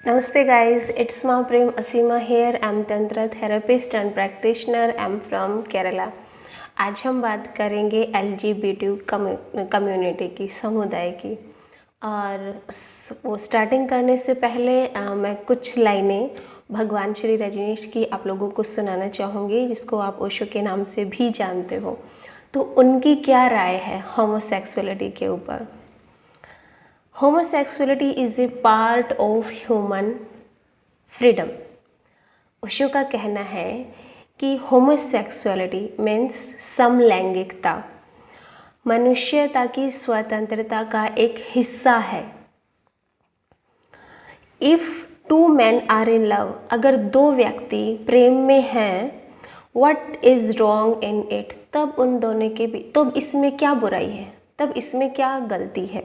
Namaste guys, it's Ma Prem Asima here. I'm Tantra therapist and practitioner. I'm from Kerala. आज हम बात करेंगे LGBT community की, समुदाय की। और वो स्टार्टिंग करने से पहले मैं कुछ लाइनें भगवान श्री रजनीश की आप लोगों को सुनाना चाहूँगी, जिसको आप ओशो के नाम से भी जानते हो। तो उनकी क्या राय है होमोसेक्सुअलिटी के ऊपर। Homosexuality is a part of human freedom. Osho का कहना है कि होमोसेक्सुअलिटी मीन्स समलैंगिकता मनुष्यता की स्वतंत्रता का एक हिस्सा है। If two man are in love, अगर दो व्यक्ति प्रेम में हैं, what is wrong in it, तब उन दोनों के भी, तब इसमें क्या बुराई है, तब इसमें क्या गलती है।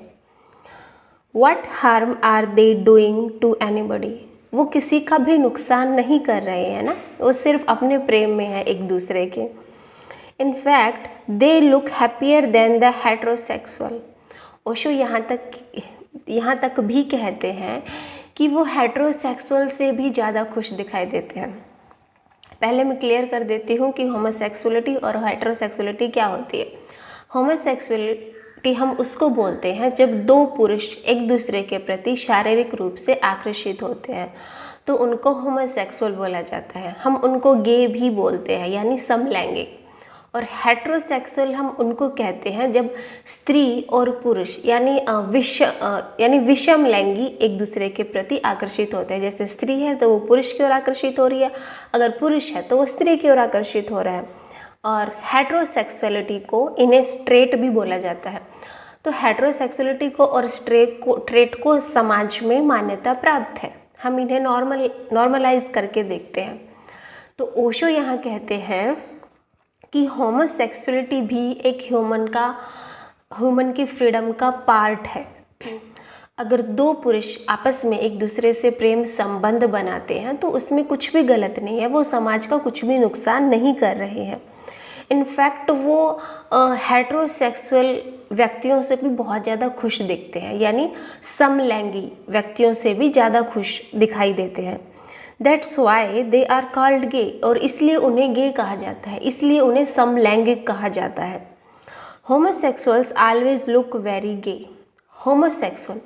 What harm are they doing to anybody? वो किसी का भी नुकसान नहीं कर रहे हैं ना, वो सिर्फ अपने प्रेम में है एक दूसरे के। In fact, they look happier than the heterosexual. Osho यहाँ तक भी कहते हैं कि वो हेट्रोसेक्सुअल से भी ज़्यादा खुश दिखाई देते हैं। पहले मैं क्लियर कर देती हूँ कि होमोसेक्सुअलिटी और हेट्रोसेक्सुअलिटी क्या होती है। होमोसेक्सुअलिटी हम उसको बोलते हैं जब दो पुरुष एक दूसरे के प्रति शारीरिक रूप से आकर्षित होते हैं, तो उनको होमोसेक्सुअल बोला जाता है। हम उनको गे भी बोलते हैं, यानी समलैंगिक। और हेट्रोसेक्सुअल हम उनको कहते हैं जब स्त्री और पुरुष यानी विषम लैंगी एक दूसरे के प्रति आकर्षित होते हैं। जैसे स्त्री है तो वो पुरुष की ओर आकर्षित हो रही है, अगर पुरुष है तो वो स्त्री की ओर आकर्षित हो रहा है। और हेट्रोसेक्सुअलिटी को इन्हें स्ट्रेट भी बोला जाता है। तो हेट्रोसेक्सुअलिटी को और ट्रेट को समाज में मान्यता प्राप्त है। हम इन्हें नॉर्मलाइज करके देखते हैं। तो ओशो यहाँ कहते हैं कि होमोसेक्सुअलिटी भी एक ह्यूमन की फ्रीडम का पार्ट है। अगर दो पुरुष आपस में एक दूसरे से प्रेम संबंध बनाते हैं तो उसमें कुछ भी गलत नहीं है, वो समाज का कुछ भी नुकसान नहीं कर रहे हैं। इनफैक्ट वो हेट्रोसेक्सुअल व्यक्तियों से भी बहुत ज़्यादा खुश दिखते हैं, यानी समलैंगी व्यक्तियों से भी ज़्यादा खुश दिखाई देते हैं। That's why they are called gay, और इसलिए उन्हें गे कहा जाता है, इसलिए उन्हें समलैंगिक कहा जाता है। होमोसेक्सुअल्स ऑलवेज लुक वेरी गे। होमोसेक्सुअल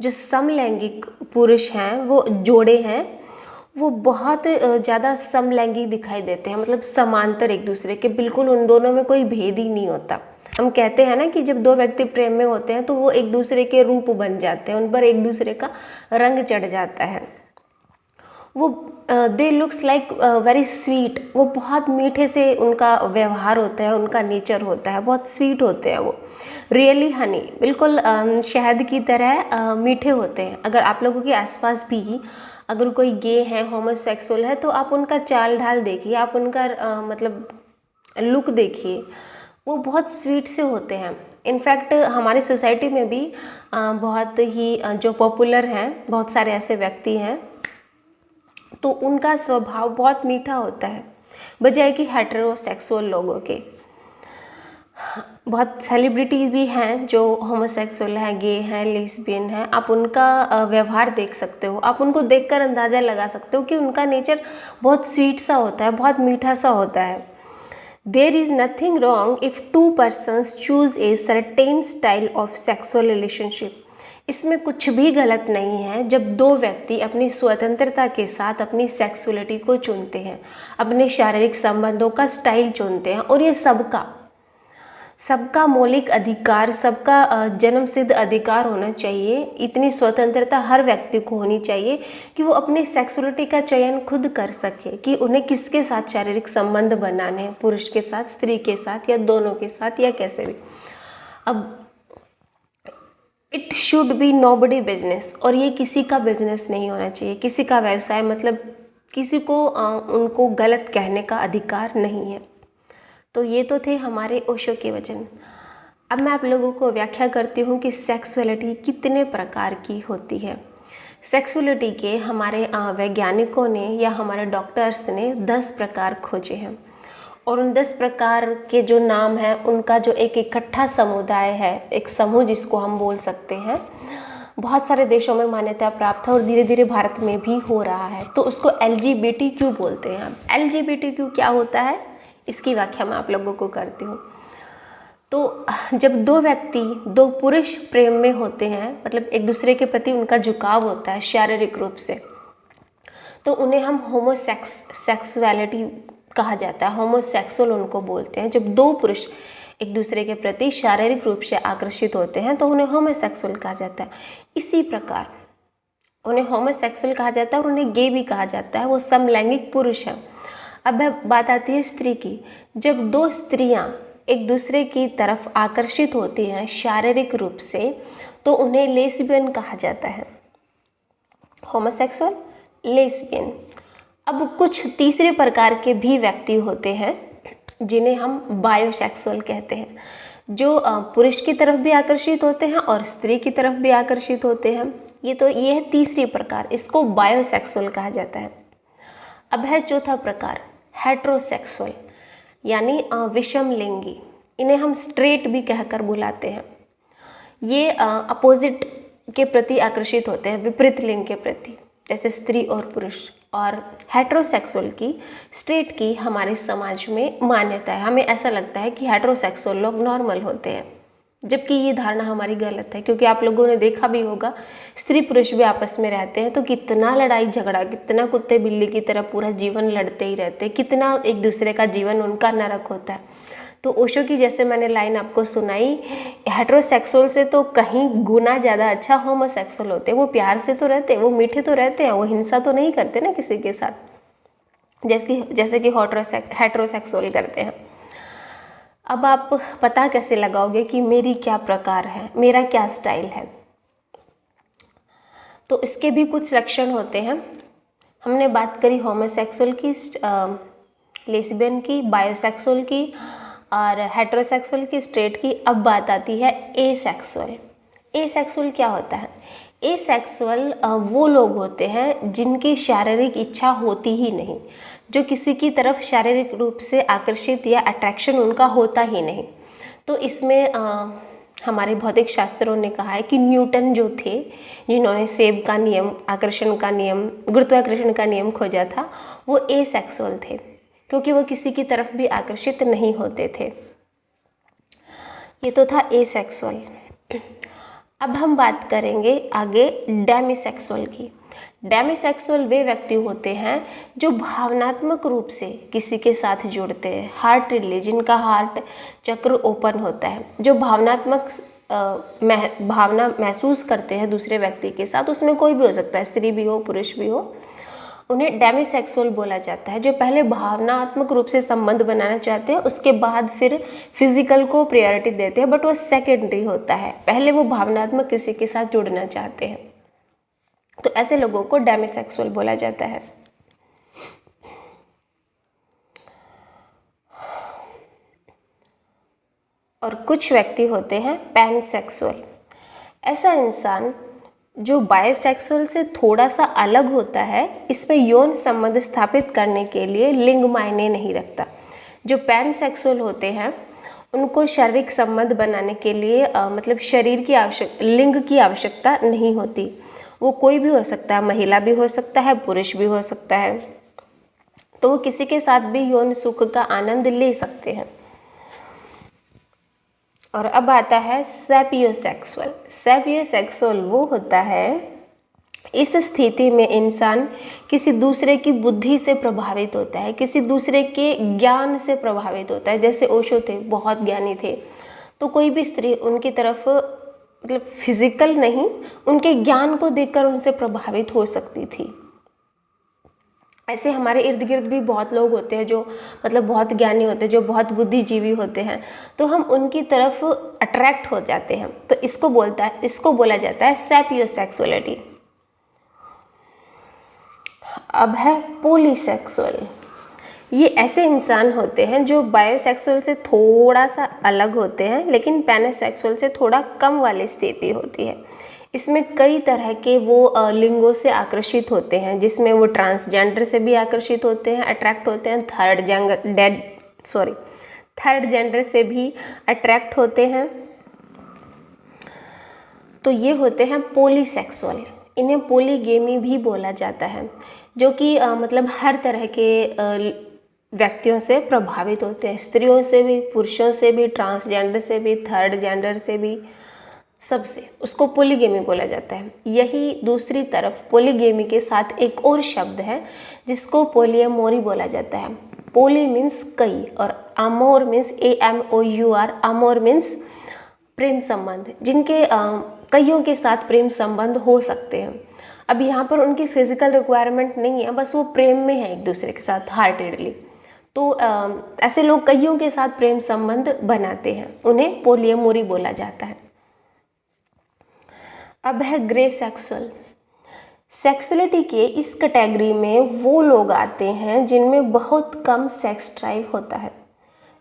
जो समलैंगिक पुरुष हैं, वो जोड़े हैं, वो बहुत ज़्यादा समलैंगिक दिखाई देते हैं, मतलब समांतर एक दूसरे के, बिल्कुल उन दोनों में कोई भेद ही नहीं होता। हम कहते हैं ना कि जब दो व्यक्ति प्रेम में होते हैं तो वो एक दूसरे के रूप बन जाते हैं, उन पर एक दूसरे का रंग चढ़ जाता है। वो दे लुक्स लाइक वेरी स्वीट, वो बहुत मीठे से उनका व्यवहार होता है, उनका नेचर होता है, बहुत स्वीट होते हैं वो। रियली हनी, बिल्कुल शहद की तरह मीठे होते हैं। अगर आप लोगों के आसपास भी अगर कोई गे है, होमोसेक्सुअल है, तो आप उनका चाल ढाल देखिए, आप उनका मतलब लुक देखिए, वो बहुत स्वीट से होते हैं। इनफैक्ट हमारी सोसाइटी में भी बहुत ही जो पॉपुलर हैं, बहुत सारे ऐसे व्यक्ति हैं, तो उनका स्वभाव बहुत मीठा होता है, बजाय कि हेटेरोसेक्सुअल लोगों के। बहुत सेलिब्रिटीज़ भी हैं जो होमोसेक्सुअल हैं, गे हैं, लेस्बियन हैं। आप उनका व्यवहार देख सकते हो, आप उनको देखकर अंदाज़ा लगा सकते हो कि उनका नेचर बहुत स्वीट सा होता है, बहुत मीठा सा होता है। There is nothing wrong if two persons choose a certain style of sexual relationship. इसमें कुछ भी गलत नहीं है जब दो व्यक्ति अपनी स्वतंत्रता के साथ अपनी सेक्सुअलिटी को चुनते हैं, अपने शारीरिक संबंधों का स्टाइल चुनते हैं। और ये सबका मौलिक अधिकार, सबका जन्मसिद्ध अधिकार होना चाहिए। इतनी स्वतंत्रता हर व्यक्ति को होनी चाहिए कि वो अपनी सेक्सुअलिटी का चयन खुद कर सके कि उन्हें किसके साथ शारीरिक संबंध बनाने हैं, पुरुष के साथ, स्त्री के साथ, या दोनों के साथ, या कैसे भी। अब it should be nobody business, और ये किसी का बिजनेस नहीं होना चाहिए, किसी का व्यवसाय, मतलब किसी को उनको गलत कहने का अधिकार नहीं है। तो ये तो थे हमारे ओशो के वचन। अब मैं आप लोगों को व्याख्या करती हूँ कि सेक्सुअलिटी कितने प्रकार की होती है। सेक्सुअलिटी के हमारे वैज्ञानिकों ने या हमारे डॉक्टर्स ने 10 प्रकार खोजे हैं, और उन 10 प्रकार के जो नाम हैं उनका जो एक इकट्ठा समुदाय है, एक समूह जिसको हम बोल सकते हैं, बहुत सारे देशों में मान्यता प्राप्त है और धीरे धीरे भारत में भी हो रहा है। तो उसको LGBTQ बोलते हैं। LGBTQ क्या होता है, इसकी व्याख्या मैं आप लोगों को करती हूँ। तो जब दो व्यक्ति, दो पुरुष प्रेम में होते हैं, मतलब एक दूसरे के प्रति उनका झुकाव होता है शारीरिक रूप से, तो उन्हें हम होमोसेक्सुअलिटी कहा जाता है, होमोसेक्सुअल उनको बोलते हैं। जब दो पुरुष एक दूसरे के प्रति शारीरिक रूप से आकर्षित होते हैं तो उन्हें होमोसेक्सुअल कहा जाता है। इसी प्रकार उन्हें होमोसेक्सुअल कहा जाता है और उन्हें गे भी कहा जाता है, वो समलैंगिक पुरुष हैं। अब बात आती है स्त्री की। जब दो स्त्रियां एक दूसरे की तरफ आकर्षित होती हैं शारीरिक रूप से, तो उन्हें लेस्बियन कहा जाता है, होमोसेक्सुअल, लेस्बियन। अब कुछ तीसरे प्रकार के भी व्यक्ति होते हैं जिन्हें हम बायोसेक्सुअल कहते हैं, जो पुरुष की तरफ भी आकर्षित होते हैं और स्त्री की तरफ भी आकर्षित होते हैं। ये है तीसरी प्रकार, इसको बायोसेक्सुअल कहा जाता है। अब है चौथा प्रकार, हेट्रोसेक्सुअल, यानी विषम लिंगी। इन्हें हम स्ट्रेट भी कहकर बुलाते हैं। ये अपोजिट के प्रति आकर्षित होते हैं, विपरीत लिंग के प्रति, जैसे स्त्री और पुरुष। और हेट्रोसेक्सुअल की, स्ट्रेट की हमारे समाज में मान्यता है। हमें ऐसा लगता है कि हेट्रोसेक्सुअल लोग नॉर्मल होते हैं, जबकि ये धारणा हमारी गलत है। क्योंकि आप लोगों ने देखा भी होगा, स्त्री पुरुष भी आपस में रहते हैं तो कितना लड़ाई झगड़ा, कितना कुत्ते बिल्ली की तरह पूरा जीवन लड़ते ही रहते हैं, कितना एक दूसरे का जीवन उनका नरक होता है। तो ओशो की जैसे मैंने लाइन आपको सुनाई, हेट्रोसेक्सुअल से तो कहीं गुना ज़्यादा अच्छा होमोसेक्सुअल होते हैं। वो प्यार से तो रहते हैं, वो मीठे तो रहते हैं, वो हिंसा तो नहीं करते ना किसी के साथ, जैसे कि हेट्रोसेक्सुअल करते हैं। अब आप पता कैसे लगाओगे कि मेरी क्या प्रकार है, मेरा क्या स्टाइल है? तो इसके भी कुछ लक्षण होते हैं। हमने बात करी होमोसेक्सुअल की, लेस्बियन की, बायोसेक्सुअल की और हेट्रोसेक्सुअल की, स्ट्रेट की। अब बात आती है एसेक्सुअल। एसेक्सुअल क्या होता है? एसेक्सुअल वो लोग होते हैं जिनकी शारीरिक इच्छा होती ही नहीं, जो किसी की तरफ शारीरिक रूप से आकर्षित या अट्रैक्शन उनका होता ही नहीं। तो इसमें हमारे भौतिक शास्त्रों ने कहा है कि न्यूटन जो थे, जिन्होंने सेब का नियम, आकर्षण का नियम, गुरुत्वाकर्षण का नियम खोजा था, वो एसेक्सुअल थे, क्योंकि वो किसी की तरफ भी आकर्षित नहीं होते थे। ये तो था एसेक्सुअल। अब हम बात करेंगे आगे डेमिसेक्सुअल की। डेमिसेक्सुअल वे व्यक्ति होते हैं जो भावनात्मक रूप से किसी के साथ जुड़ते हैं, हार्ट रिले, जिनका हार्ट चक्र ओपन होता है, जो भावनात्मक भावना महसूस करते हैं दूसरे व्यक्ति के साथ। उसमें कोई भी हो सकता है, स्त्री भी हो, पुरुष भी हो। उन्हें डेमिसेक्सुअल बोला जाता है, जो पहले भावनात्मक रूप से संबंध बनाना चाहते हैं, उसके बाद फिर फिजिकल को प्रायोरिटी देते हैं, बट वो सेकेंडरी होता है। पहले वो भावनात्मक किसी के साथ जुड़ना चाहते हैं, तो ऐसे लोगों को डेमिसेक्सुअल बोला जाता है। और कुछ व्यक्ति होते हैं पैनसेक्सुअल। ऐसा इंसान जो बायोसेक्सुअल से थोड़ा सा अलग होता है, इसमें यौन संबंध स्थापित करने के लिए लिंग मायने नहीं रखता। जो पैनसेक्सुअल होते हैं उनको शारीरिक संबंध बनाने के लिए मतलब शरीर की लिंग की आवश्यकता नहीं होती। वो कोई भी हो सकता है, महिला भी हो सकता है, पुरुष भी हो सकता है, तो वो किसी के साथ भी यौन सुख का आनंद ले सकते हैं। और अब आता है सैपियोसेक्सुअल। सैपियोसेक्सुअल वो होता है, इस स्थिति में इंसान किसी दूसरे की बुद्धि से प्रभावित होता है, किसी दूसरे के ज्ञान से प्रभावित होता है। जैसे ओशो थे, बहुत ज्ञानी थे, तो कोई भी स्त्री उनकी तरफ मतलब फिजिकल नहीं, उनके ज्ञान को देखकर उनसे प्रभावित हो सकती थी। ऐसे हमारे इर्द गिर्द भी बहुत लोग होते हैं जो मतलब बहुत ज्ञानी होते हैं, जो बहुत बुद्धिजीवी होते हैं, तो हम उनकी तरफ अट्रैक्ट हो जाते हैं। तो इसको बोला जाता है सैपियोसेक्सुअलिटी। अब है पॉलीसेक्सुअल। ये ऐसे इंसान होते हैं जो बायोसेक्सुअल से थोड़ा सा अलग होते हैं, लेकिन पैनसेक्सुअल से थोड़ा कम वाली स्थिति होती है। इसमें कई तरह के वो लिंगों से आकर्षित होते हैं, जिसमें वो ट्रांसजेंडर से भी आकर्षित होते हैं, अट्रैक्ट होते हैं, थर्ड जेंडर से भी अट्रैक्ट होते हैं। तो ये होते हैं पॉलीसेक्सुअल, इन्हें पॉलीगेमी भी बोला जाता है, जो कि मतलब हर तरह के व्यक्तियों से प्रभावित होते हैं, स्त्रियों से भी, पुरुषों से भी, ट्रांसजेंडर से भी, थर्ड जेंडर से भी, सबसे, उसको पॉलीगेमी बोला जाता है। यही दूसरी तरफ पॉलीगेमी के साथ एक और शब्द है जिसको पोलियमोरी बोला जाता है। पोली मीन्स कई और अमोर मीन्स AMOUR, अमोर मीन्स प्रेम संबंध, जिनके कईयों के साथ प्रेम संबंध हो सकते हैं। अब यहाँ पर उनकी फिजिकल रिक्वायरमेंट नहीं है, बस वो प्रेम में है एक दूसरे के साथ हार्टेडली, तो ऐसे लोग कईयों के साथ प्रेम संबंध बनाते हैं, उन्हें पोलियमोरी बोला जाता है। अब है ग्रे सेक्सुअल। सेक्सुअलिटी के इस कैटेगरी में वो लोग आते हैं जिनमें बहुत कम सेक्स ड्राइव होता है।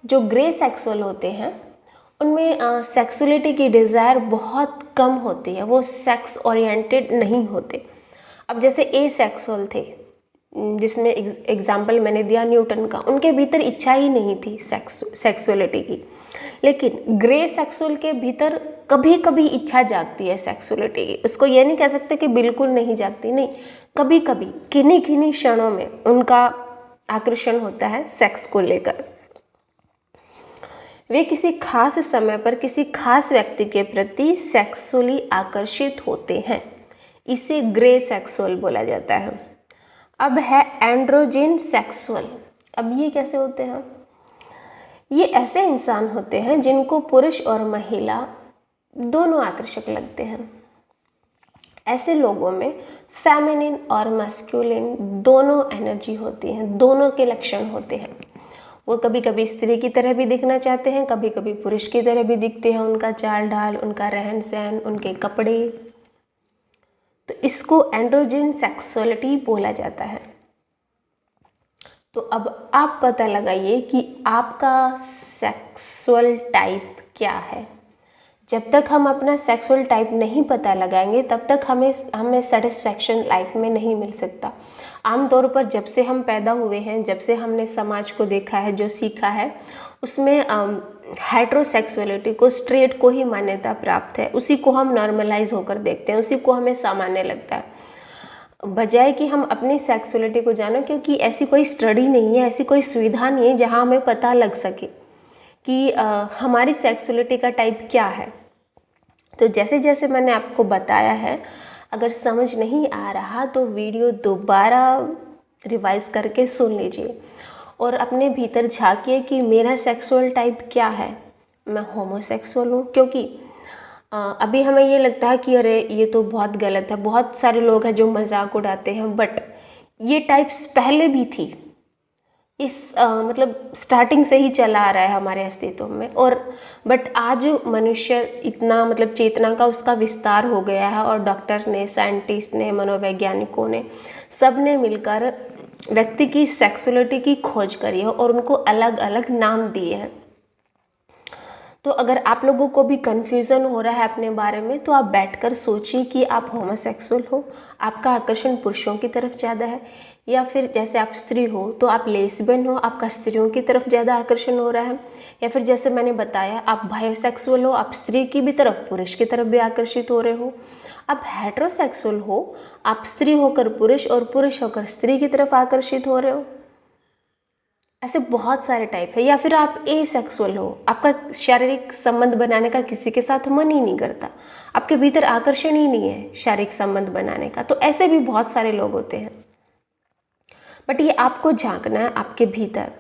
जो ग्रे सेक्सुअल होते हैं उनमें सेक्सुअलिटी की डिज़ायर बहुत कम होती है, वो सेक्स ओरिएंटेड नहीं होते। अब जैसे ए सेक्सुअल थे, जिसमें एग्जाम्पल मैंने दिया न्यूटन का, उनके भीतर इच्छा ही नहीं थी सेक्सुअलिटी की। लेकिन ग्रे सेक्सुअल के भीतर कभी कभी इच्छा जागती है सेक्सुअलिटी की। उसको ये नहीं कह सकते कि बिल्कुल नहीं जागती, नहीं, कभी कभी किन्हीं किन्हीं क्षणों में उनका आकर्षण होता है सेक्स को लेकर। वे किसी खास समय पर किसी खास व्यक्ति के प्रति सेक्सुअली आकर्षित होते हैं, इसे ग्रे सेक्सुअल बोला जाता है। अब है एंड्रोजिन सेक्सुअल। अब ये कैसे होते हैं? ये ऐसे इंसान होते हैं जिनको पुरुष और महिला दोनों आकर्षक लगते हैं। ऐसे लोगों में फेमिनिन और मस्कुलिन दोनों एनर्जी होती हैं, दोनों के लक्षण होते हैं। वो कभी कभी स्त्री की तरह भी दिखना चाहते हैं, कभी कभी पुरुष की तरह भी दिखते हैं, उनका चाल ढाल, उनका रहन सहन, उनके कपड़े, तो इसको एंड्रोजिन सेक्सुअलिटी बोला जाता है। तो अब आप पता लगाइए कि आपका सेक्सुअल टाइप क्या है। जब तक हम अपना सेक्सुअल टाइप नहीं पता लगाएंगे तब तक हमें सेटिस्फैक्शन लाइफ में नहीं मिल सकता। आमतौर पर जब से हम पैदा हुए हैं, जब से हमने समाज को देखा है, जो सीखा है, उसमें हेट्रोसेक्सुअलिटी को, स्ट्रेट को ही मान्यता प्राप्त है, उसी को हम नॉर्मलाइज होकर देखते हैं, उसी को हमें सामान्य लगता है, बजाय कि हम अपनी सेक्सुअलिटी को जानो। क्योंकि ऐसी कोई स्टडी नहीं है, ऐसी कोई सुविधा नहीं है जहाँ हमें पता लग सके कि हमारी सेक्सुअलिटी का टाइप क्या है। तो जैसे जैसे मैंने आपको बताया है, अगर समझ नहीं आ रहा तो वीडियो दोबारा रिवाइज करके सुन लीजिए और अपने भीतर झांकिए कि मेरा सेक्सुअल टाइप क्या है। मैं होमोसेक्सुअल हूँ, क्योंकि अभी हमें ये लगता है कि अरे ये तो बहुत गलत है, बहुत सारे लोग हैं जो मजाक उड़ाते हैं, बट ये टाइप्स पहले भी थी, इस मतलब स्टार्टिंग से ही चला आ रहा है हमारे अस्तित्व में। और बट आज मनुष्य इतना मतलब चेतना का उसका विस्तार हो गया है और डॉक्टर ने, साइंटिस्ट ने, मनोवैज्ञानिकों ने, सब ने मिलकर व्यक्ति की सेक्सुअलिटी की खोज करी है और उनको अलग अलग नाम दिए हैं। तो अगर आप लोगों को भी कन्फ्यूज़न हो रहा है अपने बारे में तो आप बैठकर सोचिए कि आप होमोसेक्सुअल हो, आपका आकर्षण पुरुषों की तरफ ज़्यादा है, या फिर जैसे आप स्त्री हो तो आप लेस्बियन हो, आपका स्त्रियों की तरफ ज़्यादा आकर्षण हो रहा है, या फिर जैसे मैंने बताया आप बायोसेक्सुअल हो, आप स्त्री की भी तरफ, पुरुष की तरफ भी आकर्षित हो रहे हो। आप हेट्रोसेक्सुअल हो, आप स्त्री होकर पुरुष और पुरुष होकर स्त्री की तरफ आकर्षित हो रहे हो। ऐसे बहुत सारे टाइप है। या फिर आप एसेक्सुअल हो, आपका शारीरिक संबंध बनाने का किसी के साथ मन ही नहीं करता, आपके भीतर आकर्षण ही नहीं है शारीरिक संबंध बनाने का। तो ऐसे भी बहुत सारे लोग होते हैं, बट ये आपको झांकना है आपके भीतर,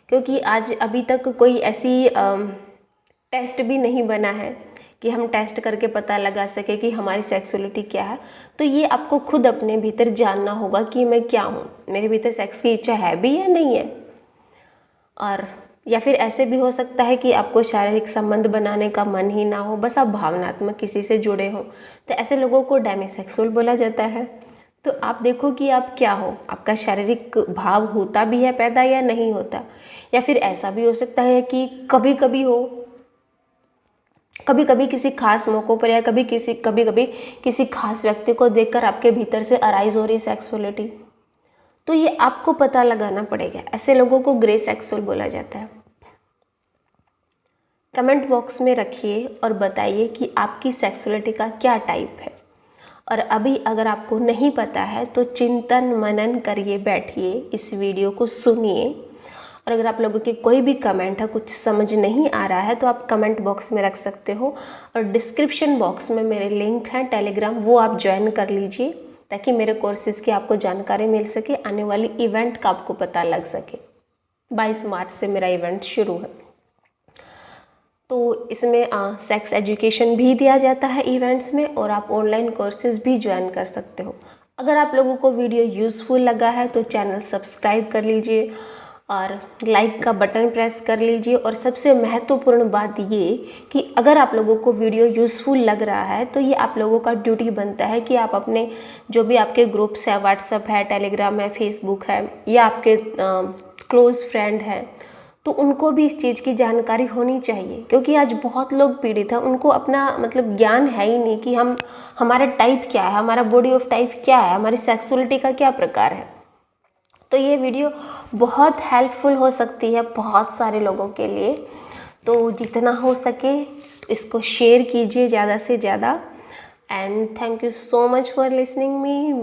क्योंकि आज अभी तक कोई ऐसी टेस्ट भी नहीं बना है कि हम टेस्ट करके पता लगा सके कि हमारी सेक्सुअलिटी क्या है। तो ये आपको खुद अपने भीतर जानना होगा कि मैं क्या हूँ, मेरे भीतर सेक्स की इच्छा है भी या नहीं है। और या फिर ऐसे भी हो सकता है कि आपको शारीरिक संबंध बनाने का मन ही ना हो, बस आप भावनात्मक किसी से जुड़े हो, तो ऐसे लोगों को डेमिसेक्सुअल बोला जाता है। तो आप देखो कि आप क्या हो, आपका शारीरिक भाव होता भी है पैदा या नहीं होता। या फिर ऐसा भी हो सकता है कि कभी कभी हो, कभी कभी किसी खास मौक़ों पर, या कभी कभी किसी खास व्यक्ति को देखकर आपके भीतर से अराइज हो रही सेक्सुअलिटी। तो ये आपको पता लगाना पड़ेगा। ऐसे लोगों को ग्रे सेक्सुअल बोला जाता है। कमेंट बॉक्स में रखिए और बताइए कि आपकी सेक्सुअलिटी का क्या टाइप है। और अभी अगर आपको नहीं पता है तो चिंतन मनन करिए, बैठिए, इस वीडियो को सुनिए। और अगर आप लोगों के कोई भी कमेंट है, कुछ समझ नहीं आ रहा है, तो आप कमेंट बॉक्स में रख सकते हो। और डिस्क्रिप्शन बॉक्स में मेरे लिंक हैं टेलीग्राम, वो आप ज्वाइन कर लीजिए ताकि मेरे कोर्सेज़ की आपको जानकारी मिल सके, आने वाली इवेंट का आपको पता लग सके। 22 मार्च से मेरा इवेंट शुरू है। तो इसमें सेक्स एजुकेशन भी दिया जाता है इवेंट्स में, और आप ऑनलाइन कोर्सेज भी ज्वाइन कर सकते हो। अगर आप लोगों को वीडियो यूज़फुल लगा है तो चैनल सब्सक्राइब कर लीजिए और लाइक का बटन प्रेस कर लीजिए। और सबसे महत्वपूर्ण बात ये कि अगर आप लोगों को वीडियो यूज़फुल लग रहा है तो ये आप लोगों का ड्यूटी बनता है कि आप अपने जो भी आपके ग्रुप्स है, व्हाट्सएप है, टेलीग्राम है, फेसबुक है, या आपके क्लोज़ फ्रेंड है, तो उनको भी इस चीज़ की जानकारी होनी चाहिए। क्योंकि आज बहुत लोग पीड़ित हैं, उनको अपना मतलब ज्ञान है ही नहीं कि हमारा टाइप क्या है, हमारा बॉडी ऑफ टाइप क्या है, हमारी सेक्सुअलिटी का क्या प्रकार है। तो ये वीडियो बहुत हेल्पफुल हो सकती है बहुत सारे लोगों के लिए। तो जितना हो सके इसको शेयर कीजिए ज़्यादा से ज़्यादा। And thank you so much for listening me.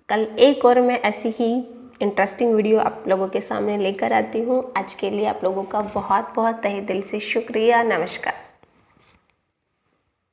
कल एक और मैं ऐसी ही इंटरेस्टिंग वीडियो आप लोगों के सामने लेकर आती हूँ। आज के लिए आप लोगों का बहुत बहुत तहे दिल से शुक्रिया। नमस्कार।